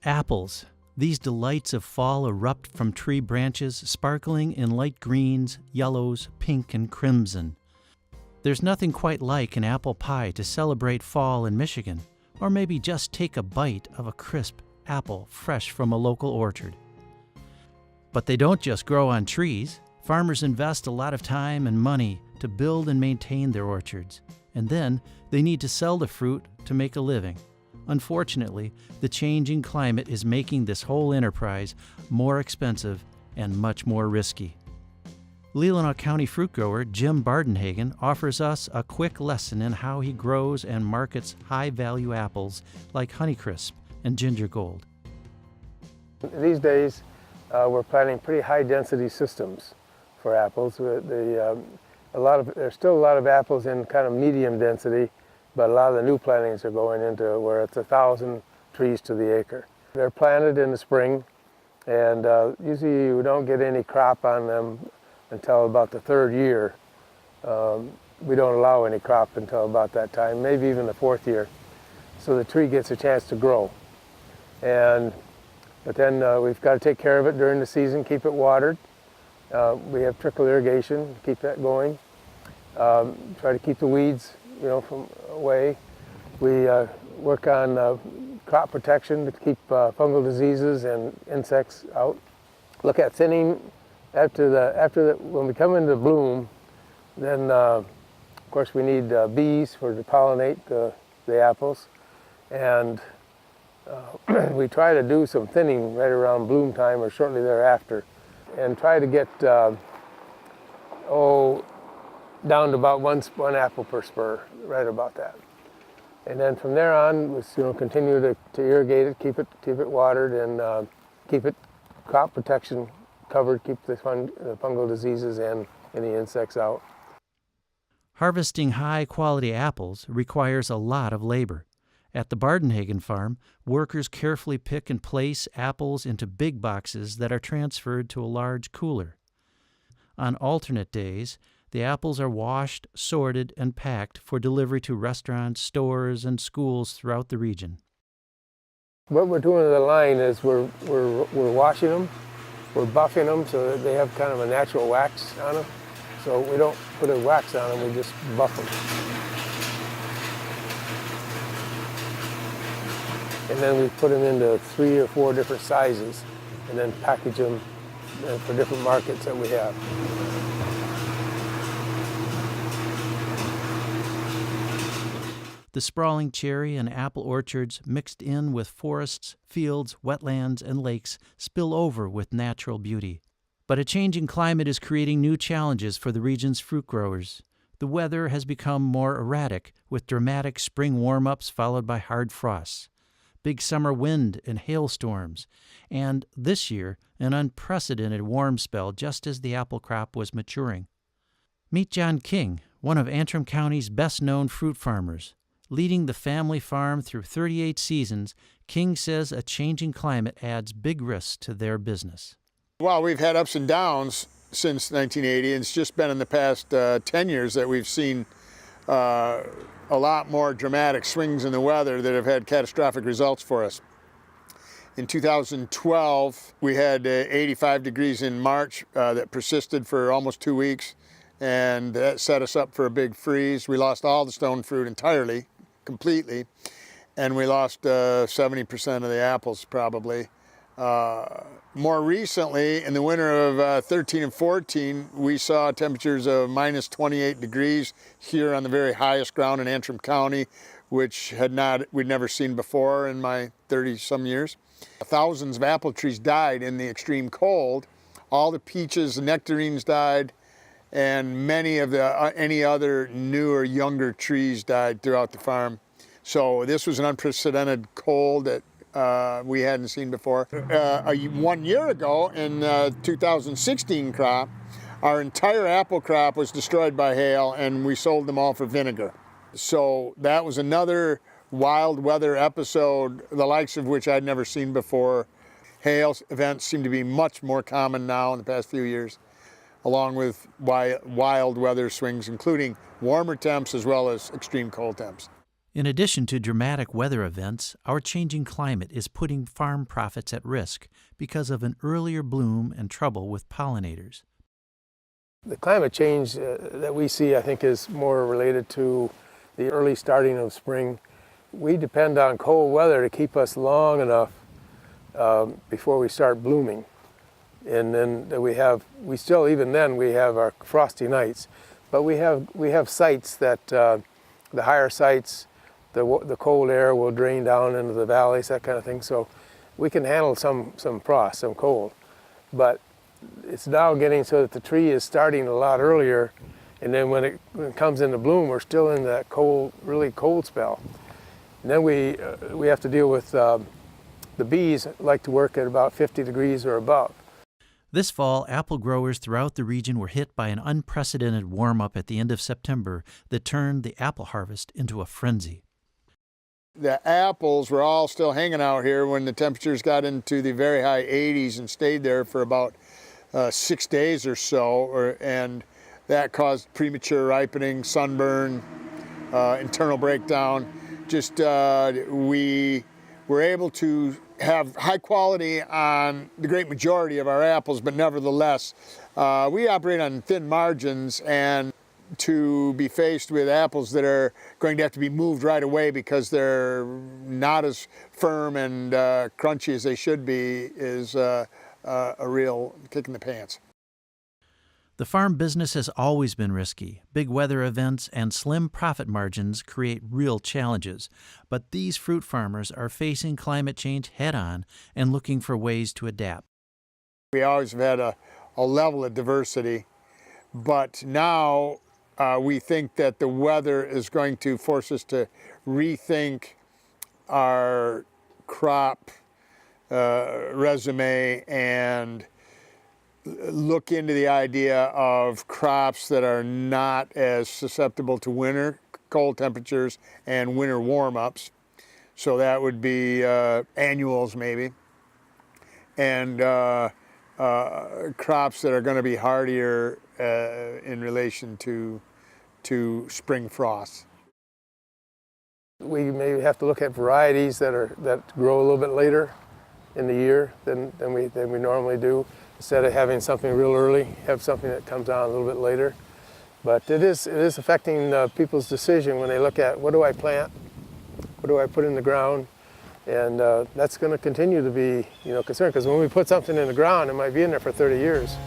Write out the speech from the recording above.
Apples. These delights of fall erupt from tree branches, sparkling in light greens, yellows, pink, and crimson. There's nothing quite like an apple pie to celebrate fall in Michigan, or maybe just take a bite of a crisp apple fresh from a local orchard. But they don't just grow on trees. Farmers invest a lot of time and money to build and maintain their orchards, and then they need to sell the fruit to make a living. Unfortunately, the changing climate is making this whole enterprise more expensive and much more risky. Leelanau County fruit grower Jim Bardenhagen offers us a quick lesson in how he grows and markets high-value apples like Honeycrisp and Ginger Gold. These days, we're planting pretty high-density systems for apples. There's still a lot of apples in kind of medium density, but a lot of the new plantings are going into where it's 1,000 trees to the acre. They're planted in the spring, and usually you don't get any crop on them until about the third year. We don't allow any crop until about that time, maybe even the fourth year. So the tree gets a chance to grow. But then we've got to take care of it during the season, keep it watered. We have trickle irrigation, keep that going. Try to keep the weeds, from away. We work on crop protection to keep fungal diseases and insects out. Look at thinning when we come into bloom. Then, of course, we need bees to pollinate the apples, and we try to do some thinning right around bloom time or shortly thereafter, and try to get down to about one apple per spur, right about that. And then from there on, we continue to irrigate it, keep it watered, and keep it crop protection covered, keep the fungal diseases and any insects out. Harvesting high-quality apples requires a lot of labor. At the Bardenhagen farm, workers carefully pick and place apples into big boxes that are transferred to a large cooler. On alternate days, the apples are washed, sorted, and packed for delivery to restaurants, stores, and schools throughout the region. What we're doing in the line is we're washing them, we're buffing them so that they have kind of a natural wax on them. So we don't put a wax on them, we just buff them. And then we put them into 3 or 4 different sizes and then package them for different markets that we have. The sprawling cherry and apple orchards mixed in with forests, fields, wetlands, and lakes spill over with natural beauty. But a changing climate is creating new challenges for the region's fruit growers. The weather has become more erratic, with dramatic spring warm-ups followed by hard frosts, big summer wind and hailstorms, and this year, an unprecedented warm spell just as the apple crop was maturing. Meet John King, one of Antrim County's best-known fruit farmers. Leading the family farm through 38 seasons, King says a changing climate adds big risks to their business. Well, we've had ups and downs since 1980, and it's just been in the past 10 years that we've seen a lot more dramatic swings in the weather that have had catastrophic results for us. In 2012, we had 85 degrees in March that persisted for almost 2 weeks, and that set us up for a big freeze. We lost all the stone fruit entirely, completely, and we lost 70% of the apples probably. More recently, in the winter of 13 and 14, we saw temperatures of minus 28 degrees here on the very highest ground in Antrim County, which we'd never seen before in my 30-some years. Thousands of apple trees died in the extreme cold. All the peaches and nectarines died, and many of any other newer, younger trees died throughout the farm. So this was an unprecedented cold that we hadn't seen before. 1 year ago, in 2016 crop, our entire apple crop was destroyed by hail, and we sold them all for vinegar. So that was another wild weather episode, the likes of which I'd never seen before. Hail events seem to be much more common now in the past few years, along with wild weather swings, including warmer temps as well as extreme cold temps. In addition to dramatic weather events, our changing climate is putting farm profits at risk because of an earlier bloom and trouble with pollinators. The climate change that we see, I think, is more related to the early starting of spring. We depend on cold weather to keep us long enough before we start blooming. And then we still, even then, we have our frosty nights. But we have sites that, the higher sites, the cold air will drain down into the valleys, that kind of thing. So we can handle some frost, some cold. But it's now getting so that the tree is starting a lot earlier, and then when it comes into bloom, we're still in that cold, really cold spell. And then we have to deal with the bees like to work at about 50 degrees or above. This fall, apple growers throughout the region were hit by an unprecedented warm-up at the end of September that turned the apple harvest into a frenzy. The apples were all still hanging out here when the temperatures got into the very high 80s and stayed there for about 6 days or so, and that caused premature ripening, sunburn, internal breakdown. Just we were able to have high quality on the great majority of our apples, but nevertheless, we operate on thin margins, and to be faced with apples that are going to have to be moved right away because they're not as firm and crunchy as they should be is a real kick in the pants. The farm business has always been risky. Big weather events and slim profit margins create real challenges. But these fruit farmers are facing climate change head-on and looking for ways to adapt. We always have had a level of diversity, but now we think that the weather is going to force us to rethink our crop resume and look into the idea of crops that are not as susceptible to winter cold temperatures and winter warm-ups. So that would be annuals maybe, and crops that are going to be hardier in relation to spring frosts. We may have to look at varieties that grow a little bit later in the year than we normally do. Instead of having something real early, have something that comes on a little bit later. But it is affecting people's decision when they look at, what do I plant? What do I put in the ground? And that's going to continue to be, concerned, because when we put something in the ground, it might be in there for 30 years.